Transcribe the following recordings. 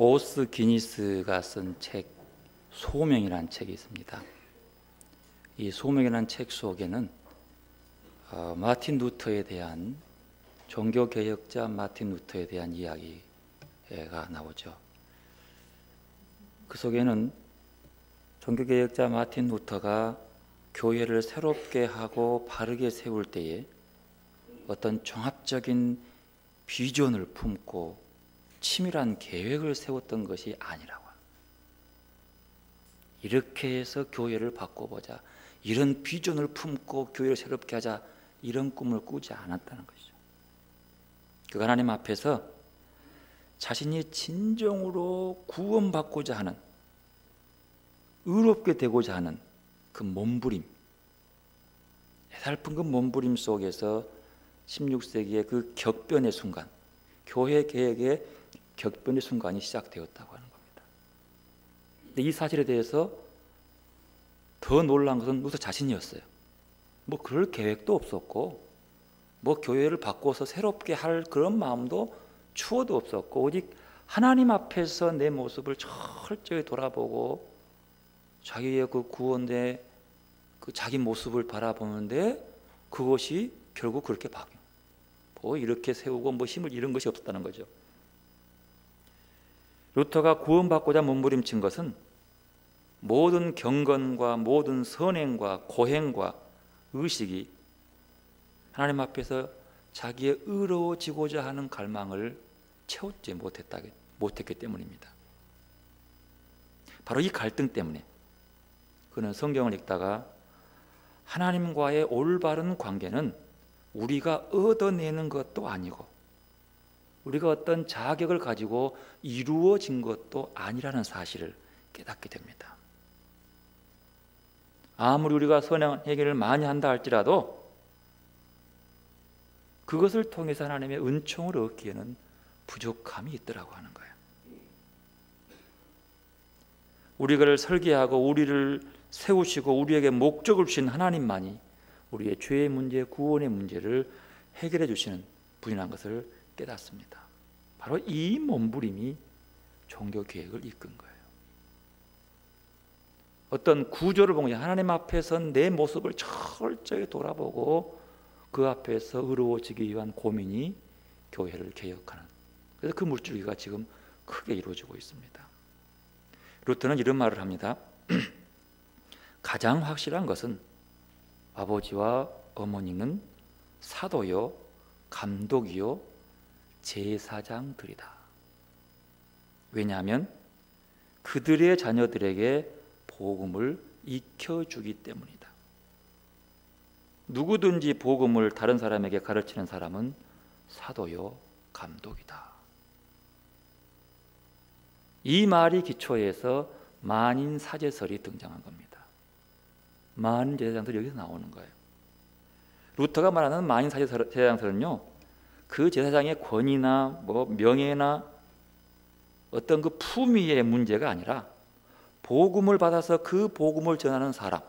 오스 기니스가 쓴 책 소명이라는 책이 있습니다. 이 소명이라는 책 속에는 마틴 루터에 대한 종교개혁자 마틴 루터에 대한 이야기가 나오죠. 그 속에는 종교개혁자 마틴 루터가 교회를 새롭게 하고 바르게 세울 때에 어떤 종합적인 비전을 품고 치밀한 계획을 세웠던 것이 아니라고. 이렇게 해서 교회를 바꿔보자, 이런 비전을 품고 교회를 새롭게 하자, 이런 꿈을 꾸지 않았다는 것이죠. 그 하나님 앞에서 자신이 진정으로 구원받고자 하는, 의롭게 되고자 하는 그 몸부림, 애달픈 그 몸부림 속에서 16세기의 그 격변의 순간, 교회 개혁의 격변의 순간이 시작되었다고 하는 겁니다. 근데 이 사실에 대해서 더 놀란 것은 루터 자신이었어요. 뭐 그럴 계획도 없었고, 뭐 교회를 바꿔서 새롭게 할 그런 마음도 추호도 없었고, 오직 하나님 앞에서 내 모습을 철저히 돌아보고 자기의 그 구원의 그 자기 모습을 바라보는데 그것이 결국 그렇게 바뀌어. 뭐 이렇게 세우고 뭐 힘을 잃은 것이 없었다는 거죠. 루터가 구원받고자 몸부림친 것은 모든 경건과 모든 선행과 고행과 의식이 하나님 앞에서 자기의 의로워지고자 하는 갈망을 채우지 못했기 때문입니다. 바로 이 갈등 때문에 그는 성경을 읽다가 하나님과의 올바른 관계는 우리가 얻어내는 것도 아니고 우리가 어떤 자격을 가지고 이루어진 것도 아니라는 사실을 깨닫게 됩니다. 아무리 우리가 선한 해결을 많이 한다 할지라도 그것을 통해서 하나님의 은총을 얻기에는 부족함이 있더라고 하는 거예요. 우리를 설계하고 우리를 세우시고 우리에게 목적을 주신 하나님만이 우리의 죄의 문제, 구원의 문제를 해결해 주시는 분이라는 것을 깨닫습니다. 바로 이 몸부림이 종교 계획을 이끈 거예요. 어떤 구조를 보고 하나님 앞에서 내 모습을 철저히 돌아보고 그 앞에서 의로워지기 위한 고민이 교회를 개혁하는, 그래서 그 물줄기가 지금 크게 이루어지고 있습니다. 루터는 이런 말을 합니다. 가장 확실한 것은 아버지와 어머니는 사도요, 감독이요, 제사장들이다. 왜냐하면 그들의 자녀들에게 복음을 익혀주기 때문이다. 누구든지 복음을 다른 사람에게 가르치는 사람은 사도요, 감독이다. 이 말이 기초에서 만인사제설이 등장한 겁니다. 만인제사장설이 여기서 나오는 거예요. 루터가 말하는 만인사제사장설은요, 그 제사장의 권위나 뭐 명예나 어떤 그 품위의 문제가 아니라 복음을 받아서 그 복음을 전하는 사람,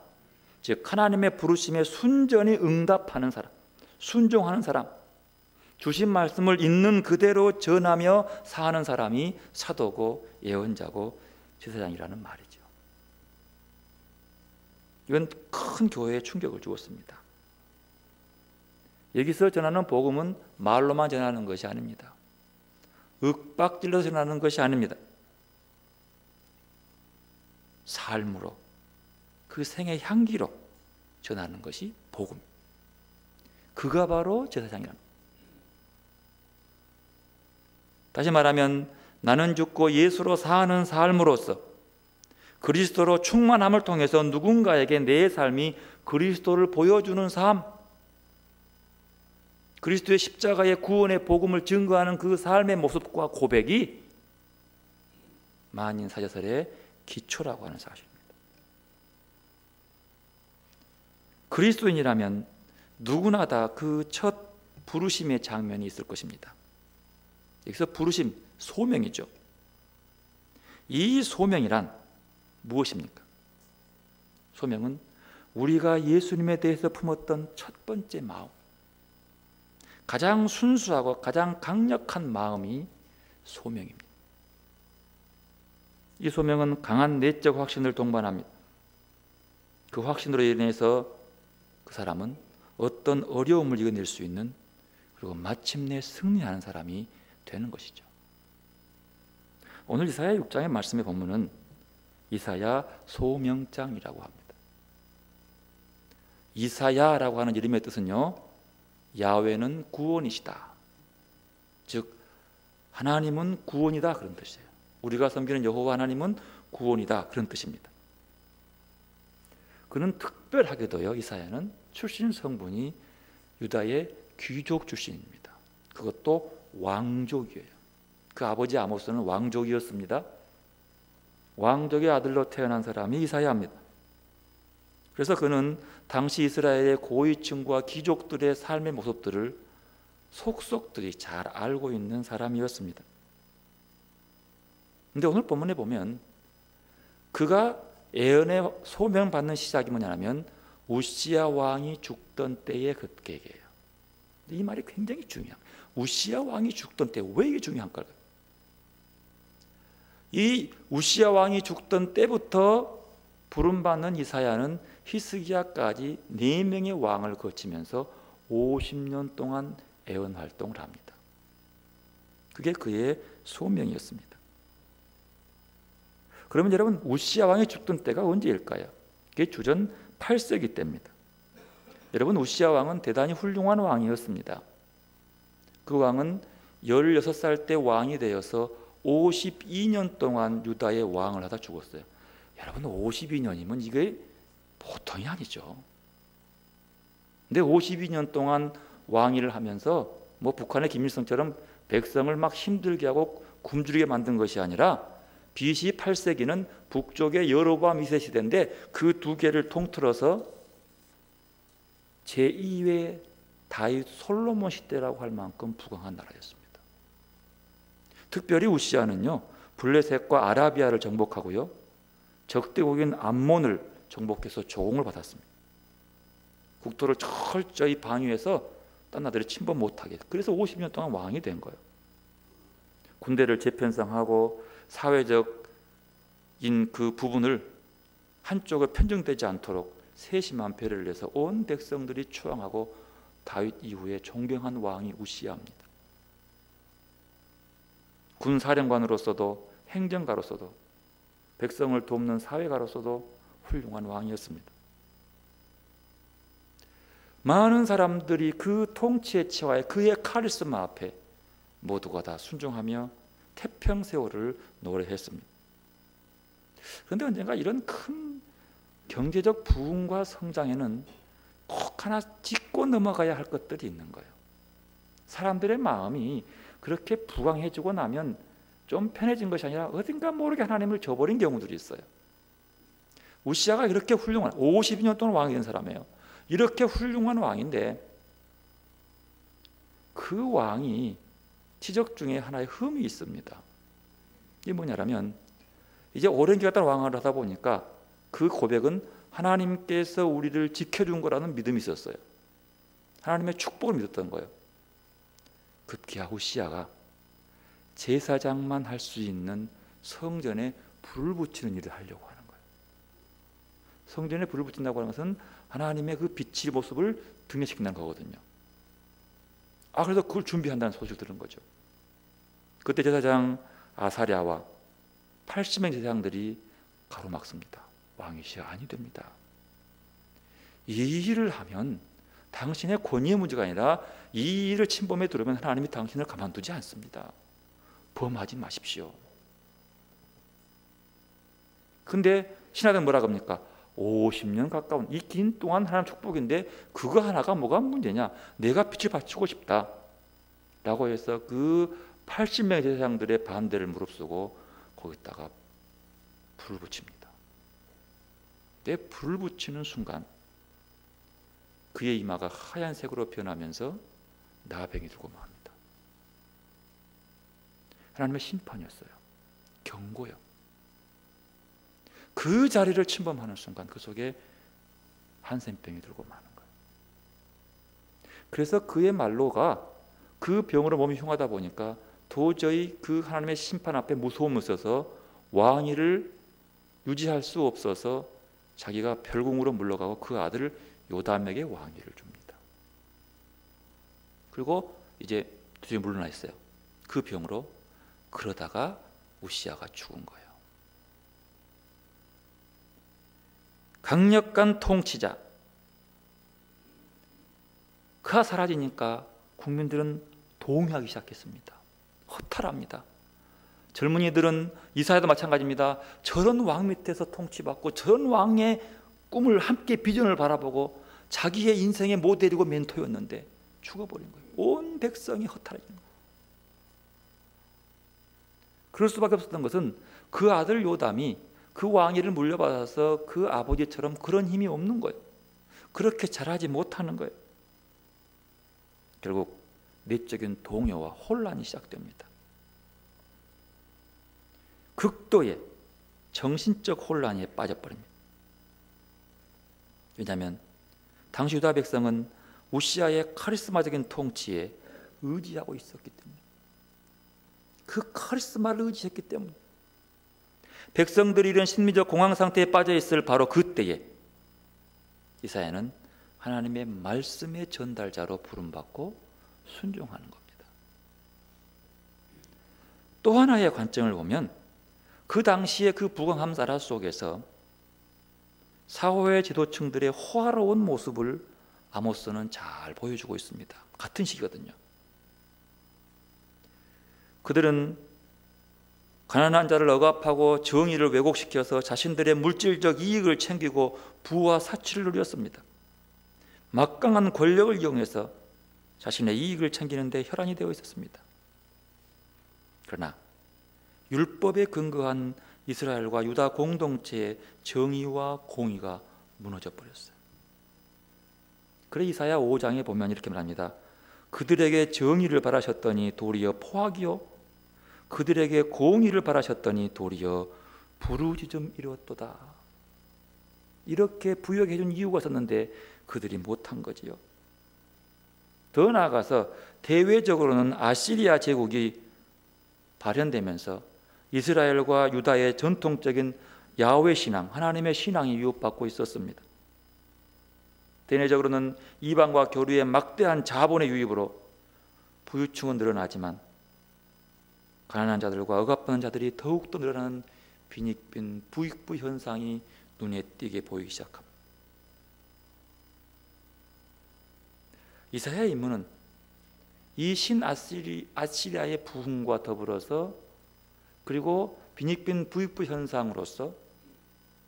즉 하나님의 부르심에 순전히 응답하는 사람, 순종하는 사람, 주신 말씀을 있는 그대로 전하며 사는 사람이 사도고 예언자고 제사장이라는 말이죠. 이건 큰 교회에 충격을 주었습니다. 여기서 전하는 복음은 말로만 전하는 것이 아닙니다. 윽박질러 전하는 것이 아닙니다. 삶으로, 그 생의 향기로 전하는 것이 복음. 그가 바로 제사장이랍니다. 다시 말하면 나는 죽고 예수로 사는 삶으로서 그리스도로 충만함을 통해서 누군가에게 내 삶이 그리스도를 보여주는 삶, 그리스도의 십자가의 구원의 복음을 증거하는 그 삶의 모습과 고백이 만인사제설의 기초라고 하는 사실입니다. 그리스도인이라면 누구나 다 그 첫 부르심의 장면이 있을 것입니다. 여기서 부르심, 소명이죠. 이 소명이란 무엇입니까? 소명은 우리가 예수님에 대해서 품었던 첫 번째 마음, 가장 순수하고 가장 강력한 마음이 소명입니다. 이 소명은 강한 내적 확신을 동반합니다. 그 확신으로 인해서 그 사람은 어떤 어려움을 이겨낼 수 있는, 그리고 마침내 승리하는 사람이 되는 것이죠. 오늘 이사야 6장의 말씀의 본문은 이사야 소명장이라고 합니다. 이사야라고 하는 이름의 뜻은요, 야훼는 구원이시다, 즉 하나님은 구원이다, 그런 뜻이에요. 우리가 섬기는 여호와 하나님은 구원이다, 그런 뜻입니다. 그는 특별하게도요, 이사야는 출신 성분이 유다의 귀족 출신입니다. 그것도 왕족이에요. 그 아버지 아모스는 왕족이었습니다. 왕족의 아들로 태어난 사람이 이사야입니다. 그래서 그는 당시 이스라엘의 고위층과 귀족들의 삶의 모습들을 속속들이 잘 알고 있는 사람이었습니다. 그런데 오늘 본문에 보면 그가 예언의 소명받는 시작이 뭐냐면 우시야 왕이 죽던 때의 그 계기예요. 이 말이 굉장히 중요해요. 우시야 왕이 죽던 때, 왜 이게 중요한가요? 이 우시야 왕이 죽던 때부터 부름받는 이사야는 히스기야까지 4명의 왕을 거치면서 50년 동안 예언 활동을 합니다. 그게 그의 소명이었습니다. 그러면 여러분, 우시야 왕이 죽던 때가 언제일까요? 그게 주전 8세기 때입니다. 여러분, 우시야 왕은 대단히 훌륭한 왕이었습니다. 그 왕은 16살 때 왕이 되어서 52년 동안 유다의 왕을 하다 죽었어요. 여러분, 52년이면 이게 보통이 아니죠. 근데 52년 동안 왕위를 하면서 뭐 북한의 김일성처럼 백성을 막 힘들게 하고 굶주리게 만든 것이 아니라 BC 8세기는 북쪽의 여로보암 2세 시대인데 그 두 개를 통틀어서 제2의 다윗 솔로몬 시대라고 할 만큼 부강한 나라였습니다. 특별히 우시야는요, 블레셋과 아라비아를 정복하고요, 적대국인 암몬을 정복해서 조공을 받았습니다. 국토를 철저히 방위해서 딴 나라들이 침범 못하게, 그래서 50년 동안 왕이 된 거예요. 군대를 재편성하고 사회적인 그 부분을 한쪽에 편중되지 않도록 세심한 배려를 해서 온 백성들이 추앙하고 다윗 이후에 존경한 왕이 우시야입니다. 군사령관으로서도 행정가로서도 백성을 돕는 사회가로서도 훌륭한 왕이었습니다. 많은 사람들이 그 통치의 치와의 그의 카리스마 앞에 모두가 다 순종하며 태평세월을 노래했습니다. 그런데 언젠가 이런 큰 경제적 부흥과 성장에는 꼭 하나 짚고 넘어가야 할 것들이 있는 거예요. 사람들의 마음이 그렇게 부강해지고 나면 좀 편해진 것이 아니라 어딘가 모르게 하나님을 저버린 경우들이 있어요. 우시야가 이렇게 훌륭한 52년 동안 왕이 된 사람이에요. 이렇게 훌륭한 왕인데 그 왕이 지적 중에 하나의 흠이 있습니다. 이게 뭐냐면 이제 오랜 기간 동안 왕을 하다 보니까 그 고백은 하나님께서 우리를 지켜준 거라는 믿음이 있었어요. 하나님의 축복을 믿었던 거예요. 급기야 우시야가 제사장만 할 수 있는 성전에 불을 붙이는 일을 하려고 하는 거예요. 성전에 불을 붙인다고 하는 것은 하나님의 그 빛의 모습을 등장시킨다는 거거든요. 그래서 그걸 준비한다는 소식을 들은 거죠. 그때 제사장 아사랴와 80명 제사장들이 가로막습니다. 왕이시여 아니 됩니다. 이 일을 하면 당신의 권위의 문제가 아니라 이 일을 침범해 들어오면 하나님이 당신을 가만두지 않습니다. 범하지 마십시오. 근데 신하들은 뭐라고 합니까? 50년 가까운 이 긴 동안 하나님 축복인데 그거 하나가 뭐가 문제냐? 내가 빛을 바치고 싶다 라고 해서 그 80명의 제사장들의 반대를 무릅쓰고 거기다가 불을 붙입니다. 내 불을 붙이는 순간 그의 이마가 하얀색으로 변하면서 나병이 들고 맙니다. 하나님의 심판이었어요. 경고요. 그 자리를 침범하는 순간 그 속에 한센병이 들고 마는 거예요. 그래서 그의 말로가 그 병으로 몸이 흉하다 보니까 도저히 그 하나님의 심판 앞에 무서움을 써서 왕위를 유지할 수 없어서 자기가 별궁으로 물러가고 그 아들 요담에게 왕위를 줍니다. 그리고 이제 둘이 물러나 있어요. 그 병으로. 그러다가 우시야가 죽은 거예요. 강력한 통치자, 그가 사라지니까 국민들은 동요하기 시작했습니다. 허탈합니다. 젊은이들은 이사야도 마찬가지입니다. 저런 왕 밑에서 통치받고 저런 왕의 꿈을 함께 비전을 바라보고 자기의 인생의 모델이고 멘토였는데 죽어버린 거예요. 온 백성이 허탈해진 거예요. 그럴 수밖에 없었던 것은 그 아들 요담이 그 왕위를 물려받아서 그 아버지처럼 그런 힘이 없는 거예요. 그렇게 잘하지 못하는 거예요. 결국 내적인 동요와 혼란이 시작됩니다. 극도의 정신적 혼란에 빠져버립니다. 왜냐하면 당시 유다 백성은 우시야의 카리스마적인 통치에 의지하고 있었기 때문에, 그 카리스마를 의지했기 때문에 백성들이 이런 심리적 공황 상태에 빠져 있을 바로 그때에 이사야는 하나님의 말씀의 전달자로 부름받고 순종하는 겁니다. 또 하나의 관점을 보면 그 당시의 그 부강함 나라 속에서 사회 지도층들의 호화로운 모습을 아모스는 잘 보여주고 있습니다. 같은 시기거든요. 그들은 가난한 자를 억압하고 정의를 왜곡시켜서 자신들의 물질적 이익을 챙기고 부와 사치를 누렸습니다. 막강한 권력을 이용해서 자신의 이익을 챙기는 데 혈안이 되어 있었습니다. 그러나 율법에 근거한 이스라엘과 유다 공동체의 정의와 공의가 무너져 버렸어요. 그래 이사야 5장에 보면 이렇게 말합니다. 그들에게 정의를 바라셨더니 도리어 포악이요, 그들에게 공의를 바라셨더니 도리어 부르짖음 이루었도다. 이렇게 부역해 준 이유가 있었는데 그들이 못한 거지요. 더 나아가서 대외적으로는 아시리아 제국이 발현되면서 이스라엘과 유다의 전통적인 야훼 신앙, 하나님의 신앙이 위협받고 있었습니다. 대내적으로는 이방과 교류의 막대한 자본의 유입으로 부유층은 늘어나지만 가난한 자들과 억압받는 자들이 더욱더 늘어나는 빈익빈 부익부 현상이 눈에 띄게 보이기 시작합니다. 이사야의 임무는 이 아시리아의 부흥과 더불어서 그리고 빈익빈 부익부 현상으로서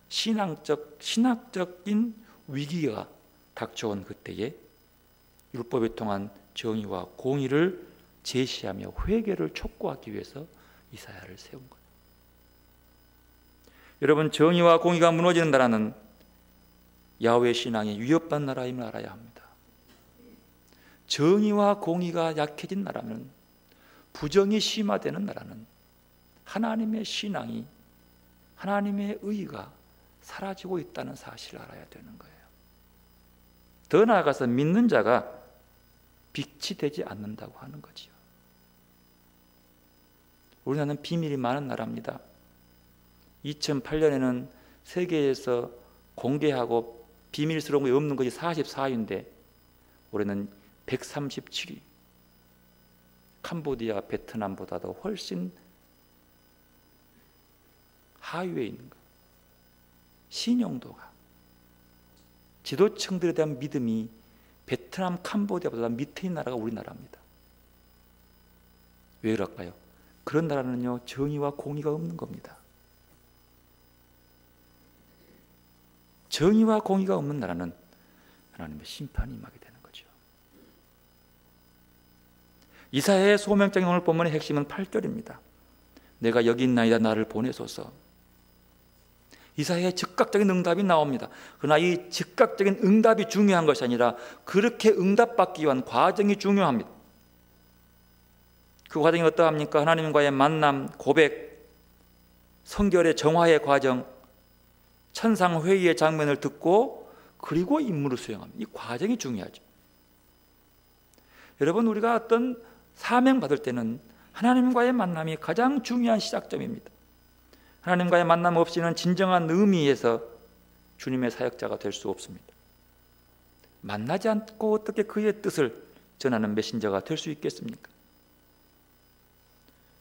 신학적인 위기가 닥쳐온 그때에 율법에 통한 정의와 공의를 제시하며 회개를 촉구하기 위해서 이사야를 세운 거예요. 여러분, 정의와 공의가 무너지는 나라는 야훼 신앙이 위협받는 나라임을 알아야 합니다. 정의와 공의가 약해진 나라는, 부정이 심화되는 나라는 하나님의 신앙이, 하나님의 의가 사라지고 있다는 사실을 알아야 되는 거예요. 더 나아가서 믿는 자가 빛이 되지 않는다고 하는 거지요. 우리나라는 비밀이 많은 나라입니다. 2008년에는 세계에서 공개하고 비밀스러운 게 없는 것이 44위인데 올해는 137위. 캄보디아, 베트남보다도 훨씬 하위에 있는 것. 신용도가, 지도층들에 대한 믿음이 베트남, 캄보디아보다 밑에 있는 나라가 우리나라입니다. 왜 그럴까요? 그런 나라는요, 정의와 공의가 없는 겁니다. 정의와 공의가 없는 나라는 하나님의 심판이 임하게 되는 거죠. 이사야의 소명적인 오늘 본문의 핵심은 8절입니다. 내가 여기 있나이다, 나를 보내소서. 이사야의 즉각적인 응답이 나옵니다. 그러나 이 즉각적인 응답이 중요한 것이 아니라 그렇게 응답받기 위한 과정이 중요합니다. 그 과정이 어떠합니까? 하나님과의 만남, 고백, 성결의 정화의 과정, 천상회의의 장면을 듣고 그리고 임무를 수행합니다. 이 과정이 중요하죠. 여러분, 우리가 어떤 사명 받을 때는 하나님과의 만남이 가장 중요한 시작점입니다. 하나님과의 만남 없이는 진정한 의미에서 주님의 사역자가 될 수 없습니다. 만나지 않고 어떻게 그의 뜻을 전하는 메신저가 될 수 있겠습니까?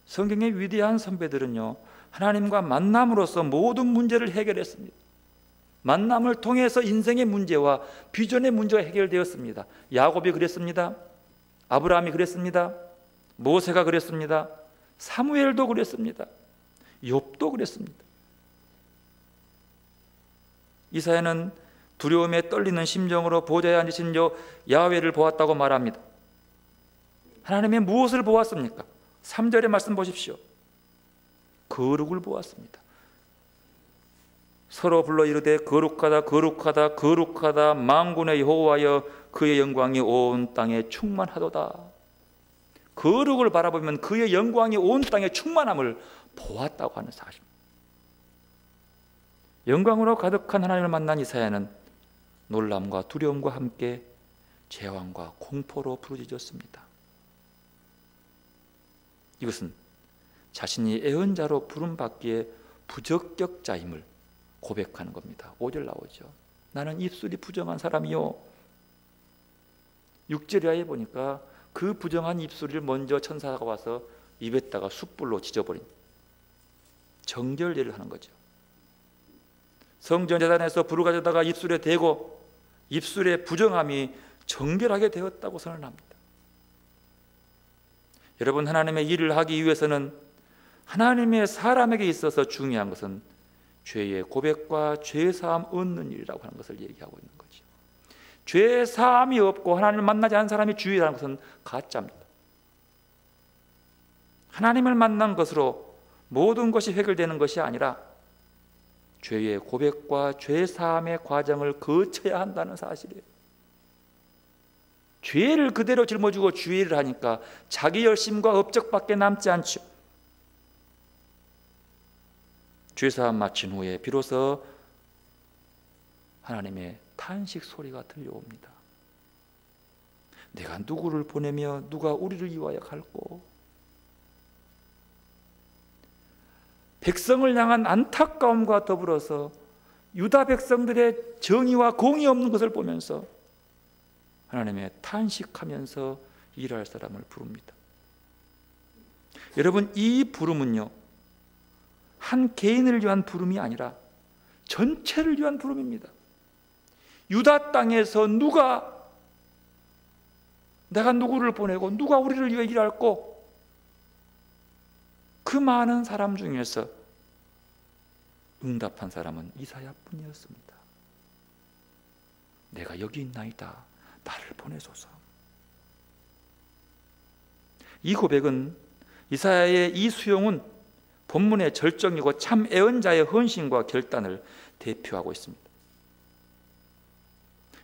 성경의 위대한 선배들은요, 하나님과 만남으로써 모든 문제를 해결했습니다. 만남을 통해서 인생의 문제와 비전의 문제가 해결되었습니다. 야곱이 그랬습니다. 아브라함이 그랬습니다. 모세가 그랬습니다. 사무엘도 그랬습니다. 욥도 그랬습니다. 이사야는 두려움에 떨리는 심정으로 보좌에 앉으신 야훼를 보았다고 말합니다. 하나님의 무엇을 보았습니까? 3절의 말씀 보십시오. 거룩을 보았습니다. 서로 불러 이르되 거룩하다 거룩하다 거룩하다 만군의 여호와여 그의 영광이 온 땅에 충만하도다. 거룩을 바라보면 그의 영광이 온 땅에 충만함을 보았다고 하는 사실입니다. 영광으로 가득한 하나님을 만난 이사야는 놀람과 두려움과 함께 제왕과 공포로 부르짖었습니다. 이것은 자신이 애언자로 부름받기에 부적격자임을 고백하는 겁니다. 5절 나오죠. 나는 입술이 부정한 사람이요. 6절에 보니까 그 부정한 입술을 먼저 천사가 와서 입에다가 숯불로 지져버린 정결례를 하는 거죠. 성전 제단에서 불을 가져다가 입술에 대고 입술의 부정함이 정결하게 되었다고 선언합니다. 여러분, 하나님의 일을 하기 위해서는 하나님의 사람에게 있어서 중요한 것은 죄의 고백과 죄사함 얻는 일이라고 하는 것을 얘기하고 있는 거죠. 죄사함이 없고 하나님을 만나지 않은 사람이 주의라는 것은 가짜입니다. 하나님을 만난 것으로 모든 것이 해결되는 것이 아니라 죄의 고백과 죄사함의 과정을 거쳐야 한다는 사실이에요. 죄를 그대로 짊어지고 주의를 하니까 자기 열심과 업적밖에 남지 않죠. 죄사함 마친 후에 비로소 하나님의 탄식 소리가 들려옵니다. 내가 누구를 보내며 누가 우리를 위하여 갈꼬? 백성을 향한 안타까움과 더불어서 유다 백성들의 정의와 공의 없는 것을 보면서 하나님의 탄식하면서 일할 사람을 부릅니다. 여러분, 이 부름은요, 한 개인을 위한 부름이 아니라 전체를 위한 부름입니다. 유다 땅에서 내가 누구를 보내고 누가 우리를 위해 일할꼬? 그 많은 사람 중에서 응답한 사람은 이사야뿐이었습니다. 내가 여기 있나이다. 나를 보내소서. 이 고백은 이사야의 이 수용은 본문의 절정이고 참 애언자의 헌신과 결단을 대표하고 있습니다.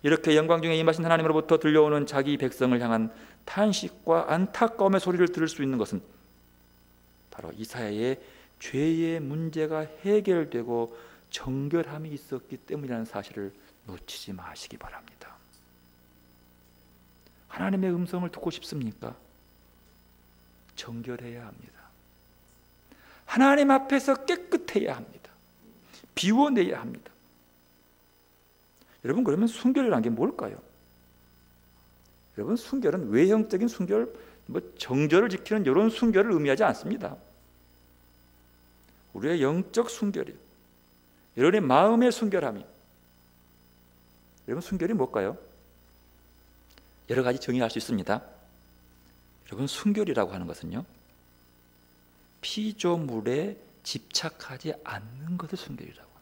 이렇게 영광 중에 임하신 하나님으로부터 들려오는 자기 백성을 향한 탄식과 안타까움의 소리를 들을 수 있는 것은 바로 이사야의 죄의 문제가 해결되고 정결함이 있었기 때문이라는 사실을 놓치지 마시기 바랍니다. 하나님의 음성을 듣고 싶습니까? 정결해야 합니다. 하나님 앞에서 깨끗해야 합니다. 비워내야 합니다. 여러분, 그러면 순결이라는 게 뭘까요? 여러분, 순결은 외형적인 순결, 정절을 지키는 이런 순결을 의미하지 않습니다. 우리의 영적 순결이요, 여러분의 마음의 순결함이. 여러분, 순결이 뭘까요? 여러 가지 정의할 수 있습니다. 여러분, 순결이라고 하는 것은요, 피조물에 집착하지 않는 것을 순결이라고 합니다.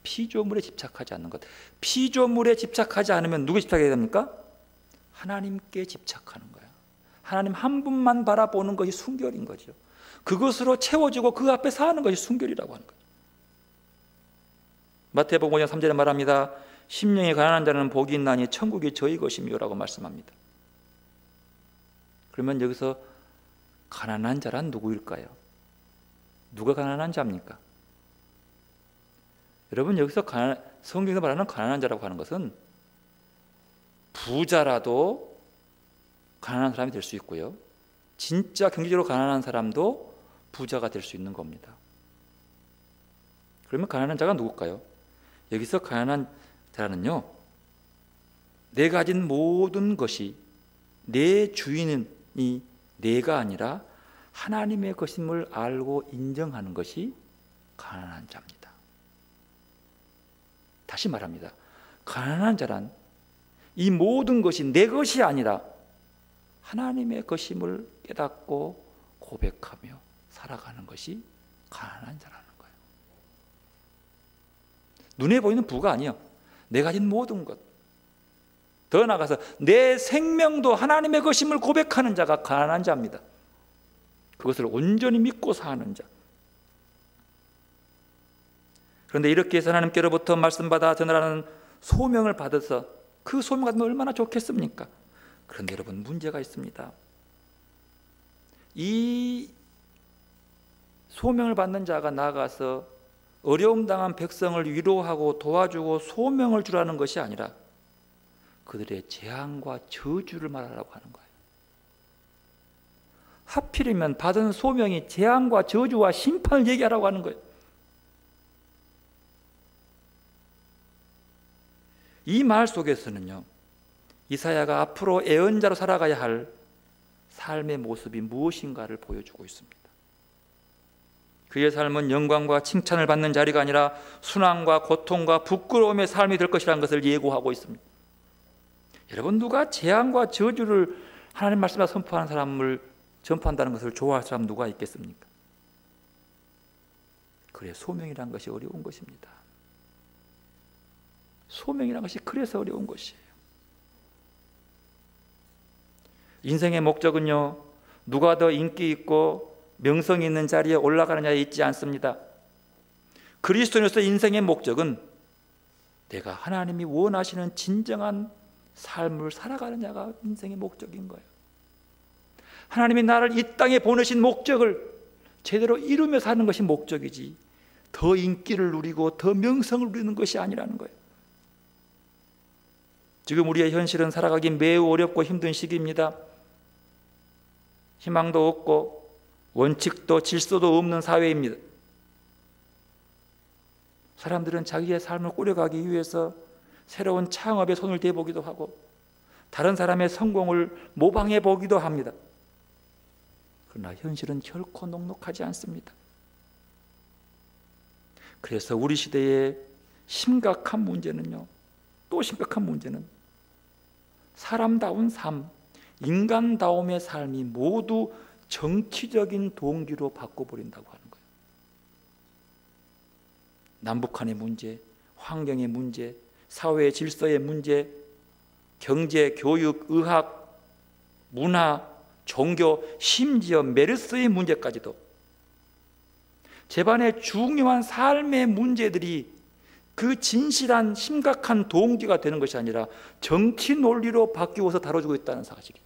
피조물에 집착하지 않는 것. 피조물에 집착하지 않으면 누구에 집착해야 됩니까? 하나님께 집착하는 거예요. 하나님 한 분만 바라보는 것이 순결인 거죠. 그것으로 채워지고 그 앞에 사는 것이 순결이라고 하는 거죠. 마태복음 5장 3절에 말합니다. 심령이 가난한 자는 복이 있나니 천국이 저희 것이며 라고 말씀합니다. 그러면 여기서 가난한 자란 누구일까요? 누가 가난한 자입니까? 여러분, 여기서 성경에서 말하는 가난한 자라고 하는 것은 부자라도 가난한 사람이 될 수 있고요, 진짜 경제적으로 가난한 사람도 부자가 될 수 있는 겁니다. 그러면 가난한 자가 누굴까요? 여기서 가난한 자는요, 내 가진 모든 것이 내 주인이 내가 아니라 하나님의 것임을 알고 인정하는 것이 가난한 자입니다. 다시 말합니다. 가난한 자란 이 모든 것이 내 것이 아니라 하나님의 것임을 깨닫고 고백하며 살아가는 것이 가난한 자라는 거예요. 눈에 보이는 부가 아니요, 내가 가진 모든 것, 더 나아가서 내 생명도 하나님의 것임을 고백하는 자가 가난한 자입니다. 그것을 온전히 믿고 사는 자. 그런데 이렇게 해서 하나님께로부터 말씀받아 전하라는 소명을 받아서 그 소명 받으면 얼마나 좋겠습니까? 그런데 여러분, 문제가 있습니다. 이 소명을 받는 자가 나아가서 어려움 당한 백성을 위로하고 도와주고 소명을 주라는 것이 아니라 그들의 재앙과 저주를 말하라고 하는 거예요. 하필이면 받은 소명이 재앙과 저주와 심판을 얘기하라고 하는 거예요. 이 말 속에서는요, 이사야가 앞으로 예언자로 살아가야 할 삶의 모습이 무엇인가를 보여주고 있습니다. 그의 삶은 영광과 칭찬을 받는 자리가 아니라 순환과 고통과 부끄러움의 삶이 될 것이라는 것을 예고하고 있습니다. 여러분, 누가 재앙과 저주를 하나님 말씀에 선포하는 사람을 전파한다는 것을 좋아할 사람 누가 있겠습니까? 그래, 소명이라는 것이 어려운 것입니다. 소명이라는 것이 그래서 어려운 것이에요. 인생의 목적은요, 누가 더 인기 있고 명성이 있는 자리에 올라가느냐에 있지 않습니다. 그리스도인으로서 인생의 목적은 내가 하나님이 원하시는 진정한 삶을 살아가느냐가 인생의 목적인 거예요. 하나님이 나를 이 땅에 보내신 목적을 제대로 이루며 사는 것이 목적이지, 더 인기를 누리고 더 명성을 누리는 것이 아니라는 거예요. 지금 우리의 현실은 살아가기 매우 어렵고 힘든 시기입니다. 희망도 없고 원칙도 질서도 없는 사회입니다. 사람들은 자기의 삶을 꾸려가기 위해서 새로운 창업에 손을 대보기도 하고 다른 사람의 성공을 모방해 보기도 합니다. 그러나 현실은 결코 녹록하지 않습니다. 그래서 우리 시대의 심각한 문제는요, 또 심각한 문제는 사람다운 삶, 인간다움의 삶이 모두 정치적인 동기로 바꿔버린다고 하는 거예요. 남북한의 문제, 환경의 문제, 사회 질서의 문제, 경제, 교육, 의학, 문화, 종교, 심지어 메르스의 문제까지도 집안의 중요한 삶의 문제들이 그 진실한 심각한 동기가 되는 것이 아니라 정치 논리로 바뀌어서 다뤄지고 있다는 사실이에요.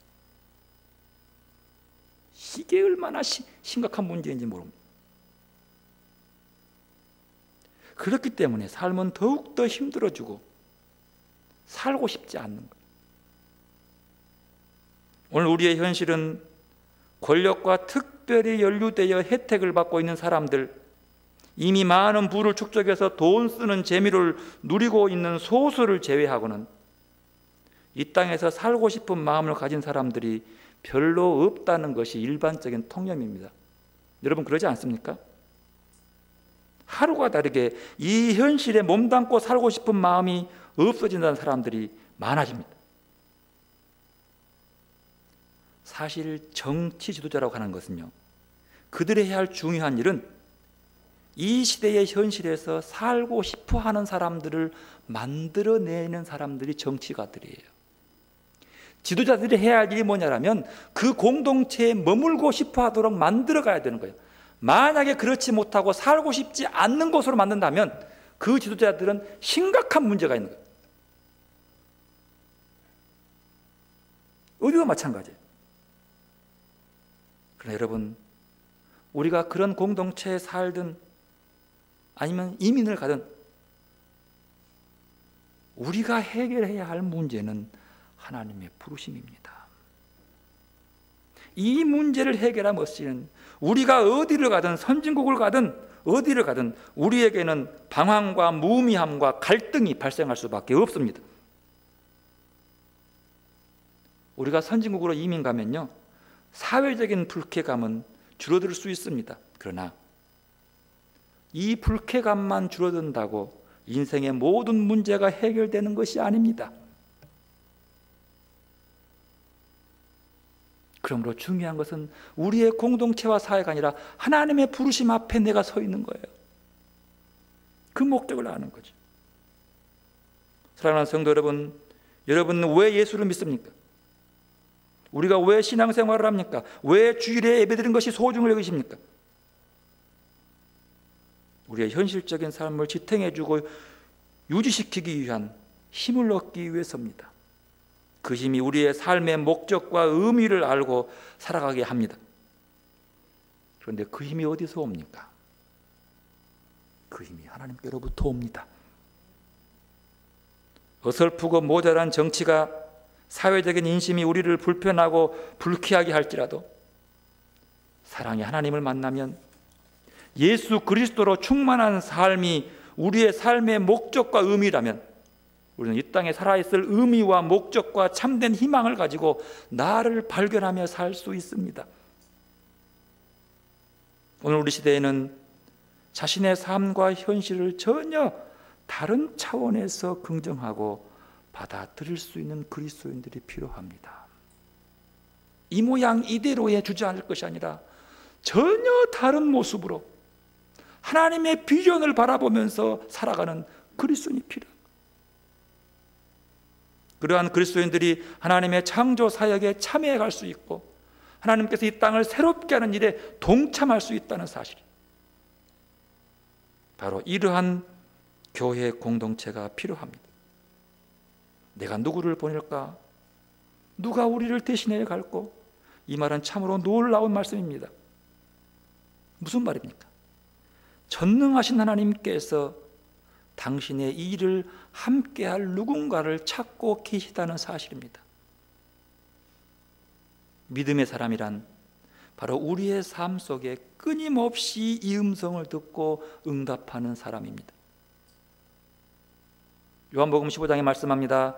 이게 얼마나 심각한 문제인지 모릅니다. 그렇기 때문에 삶은 더욱더 힘들어지고 살고 싶지 않는 거예요. 오늘 우리의 현실은 권력과 특별히 연루되어 혜택을 받고 있는 사람들, 이미 많은 부를 축적해서 돈 쓰는 재미를 누리고 있는 소수를 제외하고는 이 땅에서 살고 싶은 마음을 가진 사람들이 별로 없다는 것이 일반적인 통념입니다. 여러분, 그러지 않습니까? 하루가 다르게 이 현실에 몸담고 살고 싶은 마음이 없어진다는 사람들이 많아집니다. 사실 정치 지도자라고 하는 것은요, 그들이 해야 할 중요한 일은 이 시대의 현실에서 살고 싶어 하는 사람들을 만들어내는 사람들이 정치가들이에요. 지도자들이 해야 할 일이 뭐냐면 그 공동체에 머물고 싶어 하도록 만들어 가야 되는 거예요. 만약에 그렇지 못하고 살고 싶지 않는 곳으로 만든다면 그 지도자들은 심각한 문제가 있는 거예요. 어디도 마찬가지예요. 그러나 여러분, 우리가 그런 공동체에 살든 아니면 이민을 가든 우리가 해결해야 할 문제는 하나님의 부르심입니다. 이 문제를 해결함 없이는 우리가 어디를 가든 선진국을 가든 어디를 가든 우리에게는 방황과 무미함과 갈등이 발생할 수밖에 없습니다. 우리가 선진국으로 이민 가면요, 사회적인 불쾌감은 줄어들 수 있습니다. 그러나 이 불쾌감만 줄어든다고 인생의 모든 문제가 해결되는 것이 아닙니다. 그러므로 중요한 것은 우리의 공동체와 사회가 아니라 하나님의 부르심 앞에 내가 서 있는 거예요. 그 목적을 아는 거죠. 사랑하는 성도 여러분, 여러분은 왜 예수를 믿습니까? 우리가 왜 신앙생활을 합니까? 왜 주일에 예배드리는 것이 소중을 여기십니까? 우리의 현실적인 삶을 지탱해주고 유지시키기 위한 힘을 얻기 위해서입니다. 그 힘이 우리의 삶의 목적과 의미를 알고 살아가게 합니다. 그런데 그 힘이 어디서 옵니까? 그 힘이 하나님께로부터 옵니다. 어설프고 모자란 정치가 사회적인 인심이 우리를 불편하고 불쾌하게 할지라도 사랑의 하나님을 만나면 예수 그리스도로 충만한 삶이 우리의 삶의 목적과 의미라면 우리는 이 땅에 살아있을 의미와 목적과 참된 희망을 가지고 나를 발견하며 살 수 있습니다. 오늘 우리 시대에는 자신의 삶과 현실을 전혀 다른 차원에서 긍정하고 받아들일 수 있는 그리스도인들이 필요합니다. 이 모양 이대로에 주저앉을 것이 아니라 전혀 다른 모습으로 하나님의 비전을 바라보면서 살아가는 그리스도인이 필요합니다. 그러한 그리스도인들이 하나님의 창조 사역에 참여해 갈 수 있고 하나님께서 이 땅을 새롭게 하는 일에 동참할 수 있다는 사실, 바로 이러한 교회 공동체가 필요합니다. 내가 누구를 보낼까? 누가 우리를 대신해 갈고? 이 말은 참으로 놀라운 말씀입니다. 무슨 말입니까? 전능하신 하나님께서 당신의 이 일을 함께할 누군가를 찾고 계시다는 사실입니다. 믿음의 사람이란 바로 우리의 삶 속에 끊임없이 이 음성을 듣고 응답하는 사람입니다. 요한복음 15장에 말씀합니다.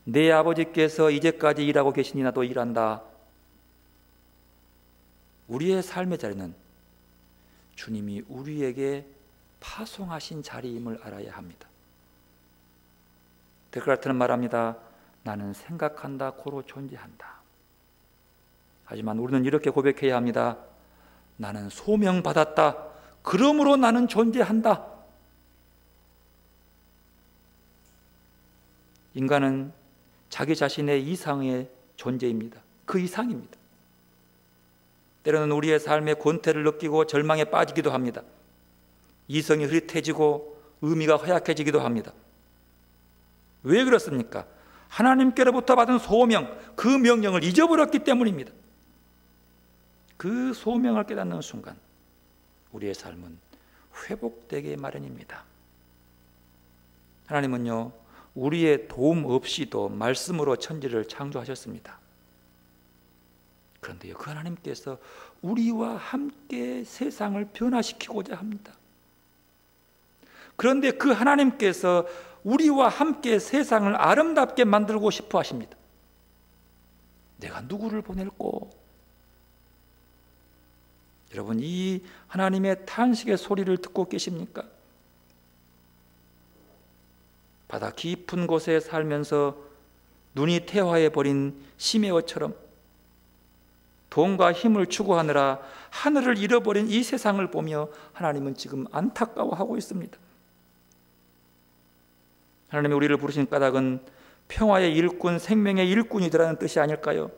내 아버지께서 이제까지 일하고 계시니 나도 일한다. 우리의 삶의 자리는 주님이 우리에게 파송하신 자리임을 알아야 합니다. 데크라트는 말합니다. 나는 생각한다, 고로 존재한다. 하지만 우리는 이렇게 고백해야 합니다. 나는 소명받았다. 그러므로 나는 존재한다. 인간은 자기 자신의 이상의 존재입니다. 그 이상입니다. 때로는 우리의 삶의 권태를 느끼고 절망에 빠지기도 합니다. 이성이 흐릿해지고 의미가 허약해지기도 합니다. 왜 그렇습니까? 하나님께로부터 받은 소명, 그 명령을 잊어버렸기 때문입니다. 그 소명을 깨닫는 순간 우리의 삶은 회복되기 마련입니다. 하나님은요, 우리의 도움 없이도 말씀으로 천지를 창조하셨습니다. 그런데요, 그 하나님께서 우리와 함께 세상을 변화시키고자 합니다. 그런데 그 하나님께서 우리와 함께 세상을 아름답게 만들고 싶어 하십니다. 내가 누구를 보낼꼬? 여러분, 이 하나님의 탄식의 소리를 듣고 계십니까? 바다 깊은 곳에 살면서 눈이 퇴화해버린 시메오처럼 돈과 힘을 추구하느라 하늘을 잃어버린 이 세상을 보며 하나님은 지금 안타까워하고 있습니다. 하나님이 우리를 부르신 까닭은 평화의 일꾼, 생명의 일꾼이라는 뜻이 아닐까요?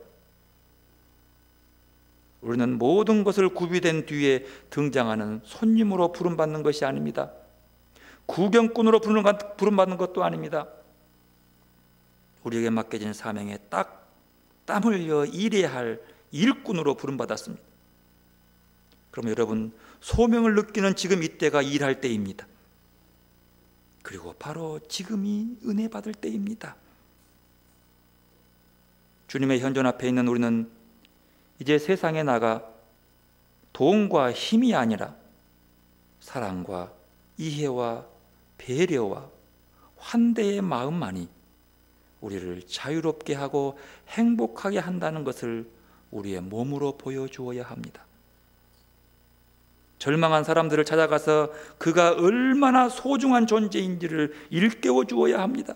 우리는 모든 것을 구비된 뒤에 등장하는 손님으로 부름받는 것이 아닙니다. 구경꾼으로 부름받는 것도 아닙니다. 우리에게 맡겨진 사명에 딱 땀 흘려 일해야 할 일꾼으로 부름받았습니다. 그럼 여러분, 소명을 느끼는 지금 이때가 일할 때입니다. 그리고 바로 지금이 은혜 받을 때입니다. 주님의 현존 앞에 있는 우리는 이제 세상에 나가 돈과 힘이 아니라 사랑과 이해와 배려와 환대의 마음만이 우리를 자유롭게 하고 행복하게 한다는 것을 우리의 몸으로 보여주어야 합니다. 절망한 사람들을 찾아가서 그가 얼마나 소중한 존재인지를 일깨워 주어야 합니다.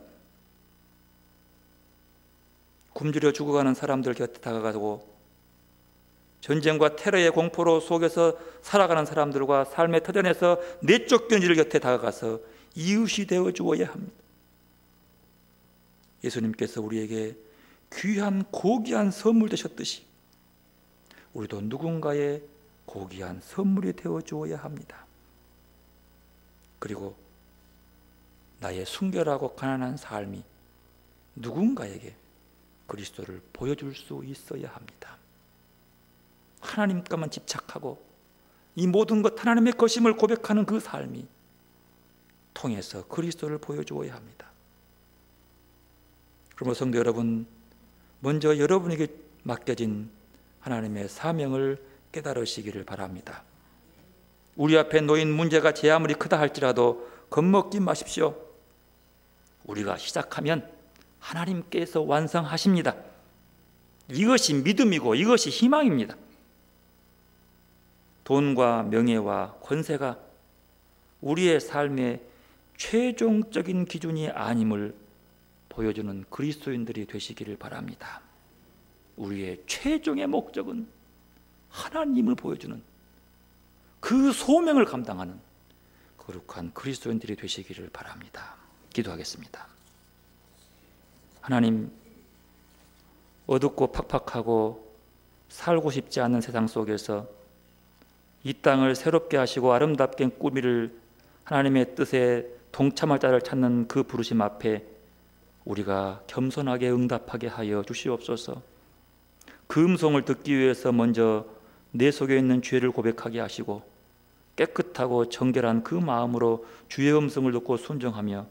굶주려 죽어가는 사람들 곁에 다가가고 전쟁과 테러의 공포로 속에서 살아가는 사람들과 삶의 터전에서 내쫓긴 이들 곁에 다가가서 이웃이 되어 주어야 합니다. 예수님께서 우리에게 귀한 고귀한 선물 되셨듯이 우리도 누군가의 고귀한 선물이 되어 주어야 합니다. 그리고 나의 순결하고 가난한 삶이 누군가에게 그리스도를 보여줄 수 있어야 합니다. 하나님께만 집착하고 이 모든 것 하나님의 것임을 고백하는 그 삶이 통해서 그리스도를 보여주어야 합니다. 그러므로 성도 여러분, 먼저 여러분에게 맡겨진 하나님의 사명을 깨달으시기를 바랍니다. 우리 앞에 놓인 문제가 제 아무리 크다 할지라도 겁먹지 마십시오. 우리가 시작하면 하나님께서 완성하십니다. 이것이 믿음이고 이것이 희망입니다. 돈과 명예와 권세가 우리의 삶의 최종적인 기준이 아님을 보여주는 그리스도인들이 되시기를 바랍니다. 우리의 최종의 목적은 하나님을 보여주는 그 소명을 감당하는 거룩한 그리스도인들이 되시기를 바랍니다. 기도하겠습니다. 하나님, 어둡고 팍팍하고 살고 싶지 않은 세상 속에서 이 땅을 새롭게 하시고 아름답게 꾸미를 하나님의 뜻에 동참할 자를 찾는 그 부르심 앞에 우리가 겸손하게 응답하게 하여 주시옵소서. 그 음성을 듣기 위해서 먼저 내 속에 있는 죄를 고백하게 하시고 깨끗하고 정결한 그 마음으로 주의 음성을 듣고 순종하며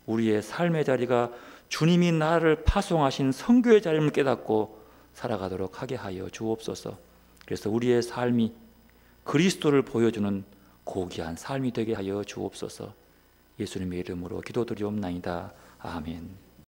우리의 삶의 자리가 주님이 나를 파송하신 선교의 자리를 깨닫고 살아가도록 하게 하여 주옵소서. 그래서 우리의 삶이 그리스도를 보여주는 고귀한 삶이 되게 하여 주옵소서. 예수님의 이름으로 기도드리옵나이다. 아멘.